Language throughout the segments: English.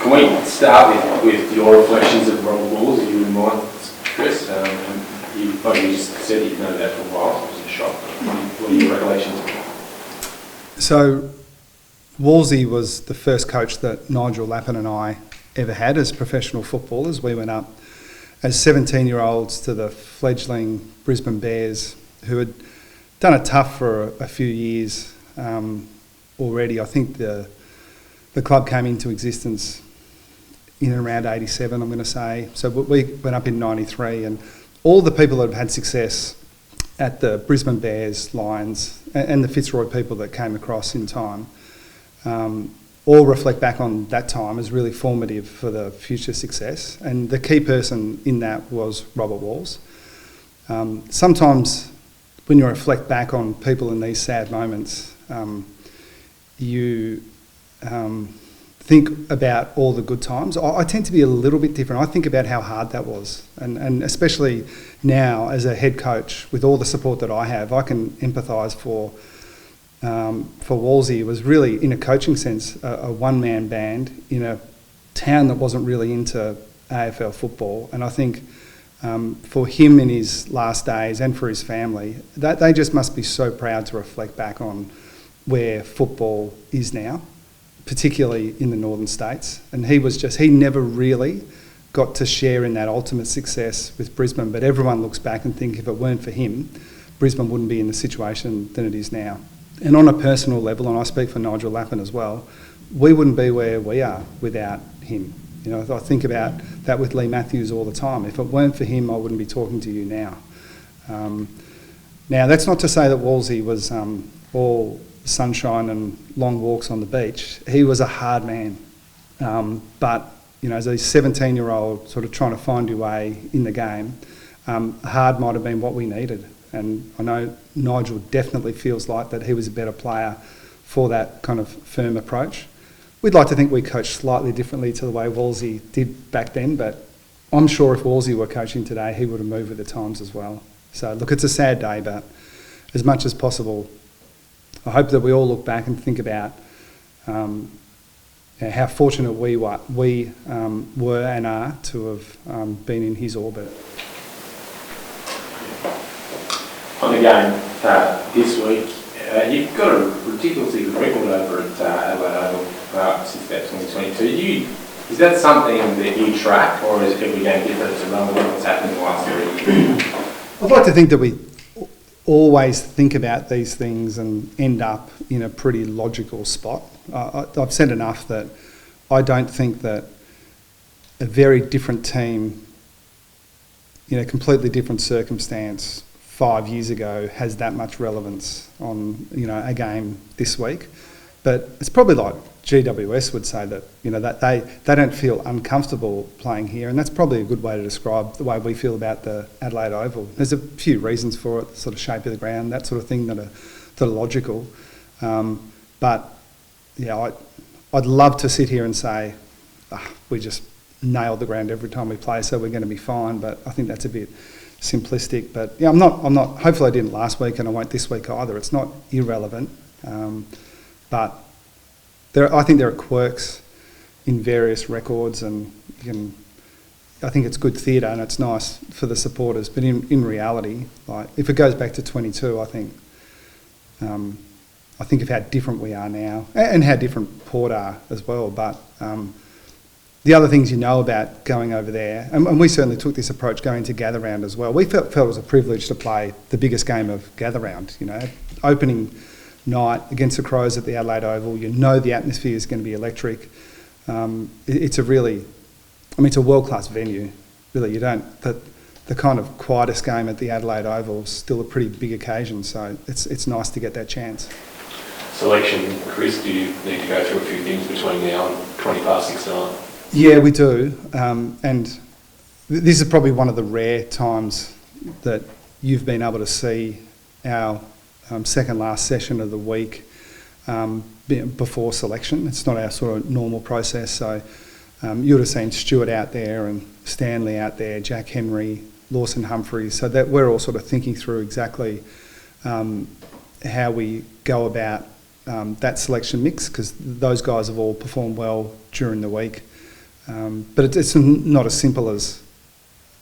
Can we start with your reflections of Robert Walls, if you wouldn't mind, Chris? You've just said that you've known that for a while, so it was a shock. What are your recollections? So, Wolsey was the first coach that Nigel Lappin and I ever had as professional footballers. We went up as 17-year-olds to the fledgling Brisbane Bears, who had done it tough for a few years already. I think the club came into existence in and around 87, I'm going to say. So we went up in 93, and all the people that have had success at the Brisbane Bears, Lions, and the Fitzroy people that came across in time, all reflect back on that time as really formative for the future success. And the key person in that was Robert Walls. Sometimes when you reflect back on people in these sad moments, you think about all the good times. I tend to be a little bit different. I think about how hard that was. And especially now as a head coach, with all the support that I have, I can empathise for Wolsey. It was really, in a coaching sense, a one-man band in a town that wasn't really into AFL football. And I think for him in his last days and for his family, that they just must be so proud to reflect back on where football is now, particularly in the northern states. And he never really got to share in that ultimate success with Brisbane, but everyone looks back and think if it weren't for him, Brisbane wouldn't be in the situation that it is now. And on a personal level, and I speak for Nigel Lappin as well, we wouldn't be where we are without him. You know, I think about that with Lee Matthews all the time. If it weren't for him, I wouldn't be talking to you now. Now, that's not to say that Wolsey was all sunshine and long walks on the beach. He was a hard man. But, you know, as a 17-year-old sort of trying to find your way in the game, hard might have been what we needed. And I know Nigel definitely feels like that he was a better player for that kind of firm approach. We'd like to think we coached slightly differently to the way Wolsey did back then, but I'm sure if Wolsey were coaching today, he would have moved with the times as well. So, look, it's a sad day, but as much as possible, I hope that we all look back and think about how fortunate we were and are to have been in his orbit. On the game this week, you've got a ridiculously good record over at Adelaide Oval since about 2022. Is that something that you track, or is every game different to know what's happened in the last 3 years? I'd like to think that we always think about these things and end up in a pretty logical spot. I've said enough that I don't think that a very different team in a completely different circumstance 5 years ago has that much relevance on, you know, a game this week. But it's probably like GWS would say that, you know, that they don't feel uncomfortable playing here, and that's probably a good way to describe the way we feel about the Adelaide Oval. There's a few reasons for it, the sort of shape of the ground, that sort of thing that are logical. But yeah, I'd love to sit here and say we just nailed the ground every time we play, so we're going to be fine. But I think that's a bit simplistic. But yeah, I'm not. Hopefully, I didn't last week, and I won't this week either. It's not irrelevant, but I think there are quirks in various records, and I think it's good theatre and it's nice for the supporters. But in reality, like if it goes back to 22, I think of how different we are now and how different Port are as well. But the other things you know about going over there, and we certainly took this approach going to Gather Round as well. We felt it was a privilege to play the biggest game of Gather Round, you know, opening night against the Crows at the Adelaide Oval. You know the atmosphere is going to be electric. It's a world-class venue. Really, the kind of quietest game at the Adelaide Oval is still a pretty big occasion, so it's nice to get that chance. Selection, Chris, do you need to go through a few things between now and 20 past 6 tonight? Yeah, we do, and this is probably one of the rare times that you've been able to see our second last session of the week before selection. It's not our sort of normal process, so you would have seen Stuart out there and Stanley out there, Jack Henry, Lawson Humphreys, so that we're all sort of thinking through exactly how we go about that selection mix, because those guys have all performed well during the week. But it's not as simple as,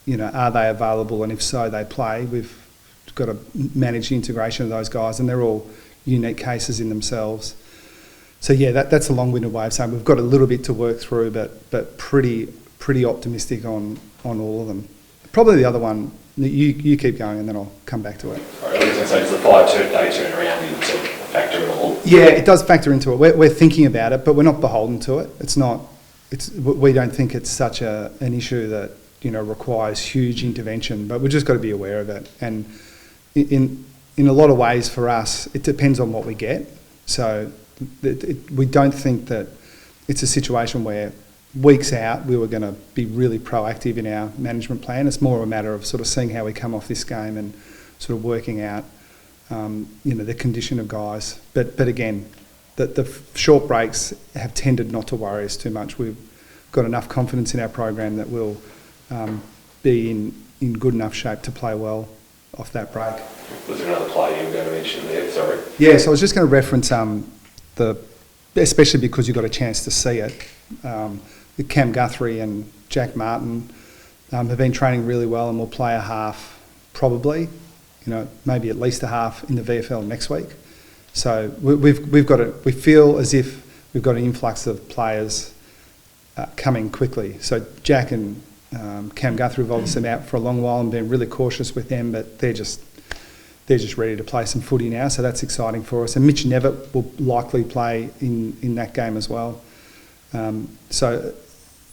are they available, and if so, they play. We've got to manage the integration of those guys, and they're all unique cases in themselves. So yeah, that's a long-winded way of saying we've got a little bit to work through, but pretty optimistic on all of them. Probably the other one, you keep going and then I'll come back to it. Sorry, I was going to say, it's the 5-day turnaround into factor it all. Yeah, it does factor into it. We're thinking about it, but we're not beholden to it. We don't think it's such an issue that requires huge intervention, but we've just got to be aware of it. And in a lot of ways for us, it depends on what we get. So we don't think that it's a situation where weeks out we were going to be really proactive in our management plan. It's more a matter of sort of seeing how we come off this game and sort of working out the condition of guys. But again, the short breaks have tended not to worry us too much. We've got enough confidence in our program that we'll be in good enough shape to play well off that break. Was there another play you were going to mention there? Sorry. Yeah, so I was just going to reference especially because you got a chance to see it. Cam Guthrie and Jack Martin have been training really well and will play a half probably, maybe at least a half in the VFL next week. So we feel as if we've got an influx of players coming quickly. So Jack and Cam Guthrie have obviously been out for a long while and been really cautious with them, but they're just ready to play some footy now, so that's exciting for us. And Mitch Nevitt will likely play in that game as well. So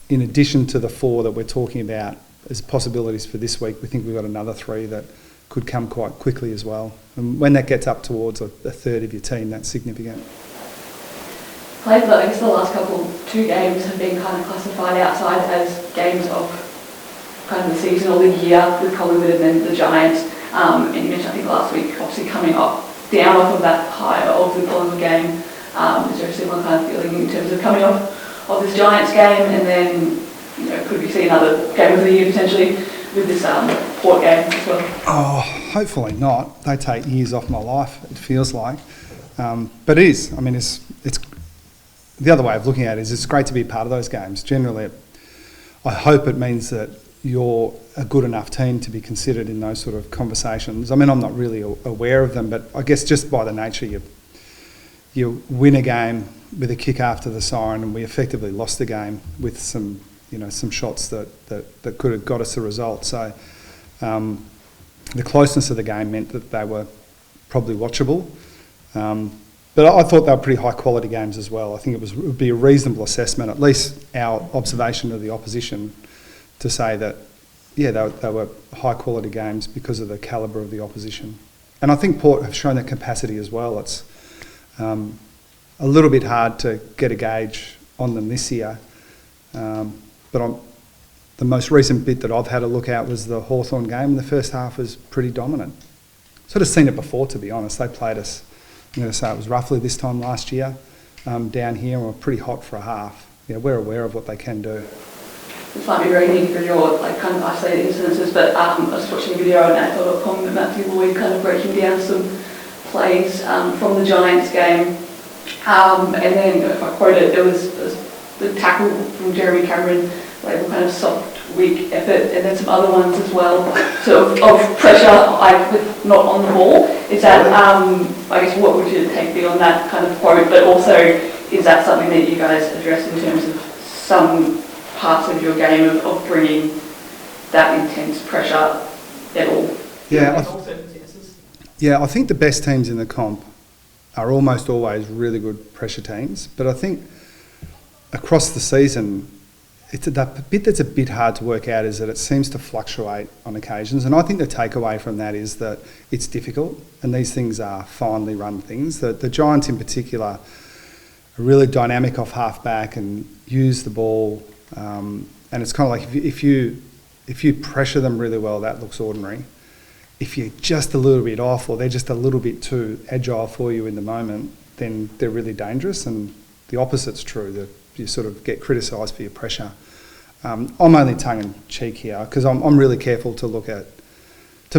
in addition to the 4 that we're talking about as possibilities for this week, we think we've got another 3 that could come quite quickly as well. And when that gets up towards a third of your team, that's significant. I guess the last two games have been kind of classified outside as games of kind of the season or the year with Collingwood and then the Giants. And you mentioned, I think last week, obviously coming down off of that high of the Collingwood game. Is there a similar kind of feeling in terms of coming off of this Giants game, and then could we see another game of the year potentially with this Port game as well? Oh, hopefully not. They take years off my life, it feels like. But it is. I mean, it's the other way of looking at it is it's great to be a part of those games. Generally, I hope it means that you're a good enough team to be considered in those sort of conversations. I mean, I'm not really aware of them, but I guess just by the nature, you win a game with a kick after the siren, and we effectively lost the game with some shots that could have got us a result. So the closeness of the game meant that they were probably watchable. But I thought they were pretty high quality games as well. I think it would be a reasonable assessment, at least our observation of the opposition, to say that, yeah, they were high quality games because of the calibre of the opposition. And I think Port have shown that capacity as well. It's a little bit hard to get a gauge on them this year. But the most recent bit that I've had a look at was the Hawthorn game. The first half was pretty dominant. Sort of seen it before, to be honest. They played us, I'm going to say it was roughly this time last year, down here, and were pretty hot for a half. Yeah, we're aware of what they can do. This might be very neat for your kind of isolated incidences, but I was watching a video on AFL.com with Matthew Lloyd kind of breaking down some plays from the Giants game. And then, if I quote it, there was the tackle from Jeremy Cameron, labelled kind of soft, weak effort, and then some other ones as well, sort of pressure, not on the ball. Is that, I guess, what would your take be on that kind of quote? But also, is that something that you guys address in terms of some parts of your game of bringing that intense pressure at all? Yeah, I think the best teams in the comp are almost always really good pressure teams, but I think across the season, the bit that's a bit hard to work out is that it seems to fluctuate on occasions, and I think the takeaway from that is that it's difficult, and these things are finely run things. The Giants in particular are really dynamic off half-back and use the ball, and it's kind of like if you pressure them really well, that looks ordinary. If you're just a little bit off, or they're just a little bit too agile for you in the moment, then they're really dangerous, and the opposite's true, that you sort of get criticised for your pressure. I'm only tongue-in-cheek here, because I'm really careful to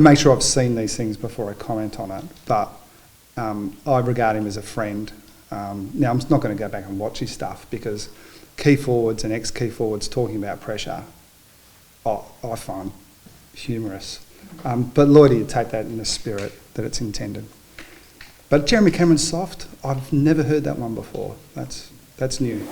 make sure I've seen these things before I comment on it, but I regard him as a friend. Now, I'm not going to go back and watch his stuff, because key forwards and ex-key forwards talking about pressure, I find humorous. But Lloyd, you take that in the spirit that it's intended. But Jeremy Cameron's soft, I've never heard that one before. That's new.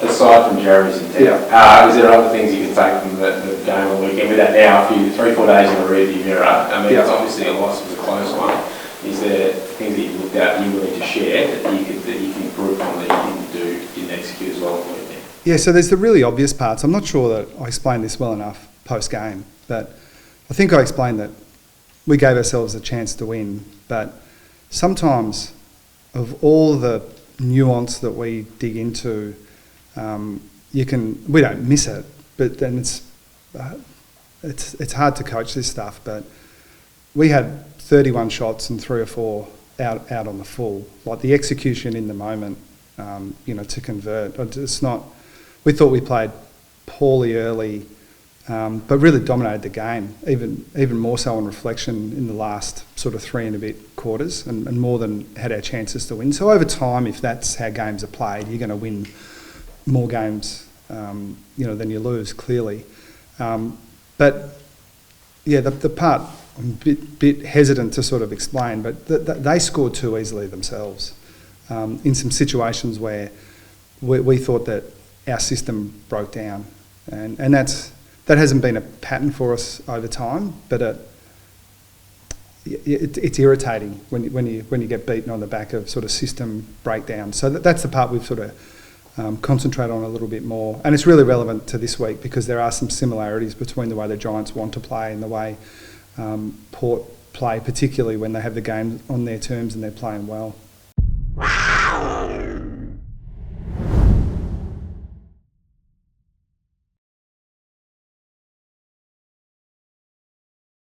Aside from Jeremy's intent, is there other things you can take from the game on the weekend? With that now, 3-4 days in the rearview mirror, I mean, it's obviously a loss, it was a close one. Is there things that you looked at and you're willing to share that you can improve on that you didn't execute as well on the weekend? Yeah, so there's the really obvious parts. I'm not sure that I explained this well enough post-game, but I think I explained that we gave ourselves a chance to win, but sometimes of all the nuance that we dig into, we don't miss it, but then it's hard to coach this stuff. But we had 31 shots and 3 or 4 out on the full. Like the execution in the moment, to convert. It's not. We thought we played poorly early, but really dominated the game. Even more so on reflection in the last sort of 3 and a bit quarters, and more than had our chances to win. So over time, if that's how games are played, you're going to win more games, than you lose, clearly. But yeah, the part I'm a bit hesitant to sort of explain, but they scored too easily themselves in some situations where we thought that our system broke down, and that hasn't been a pattern for us over time, but it's irritating when you get beaten on the back of sort of system breakdown. So that's the part we've sort of concentrate on a little bit more, and it's really relevant to this week because there are some similarities between the way the Giants want to play and the way Port play, particularly when they have the game on their terms and they're playing well.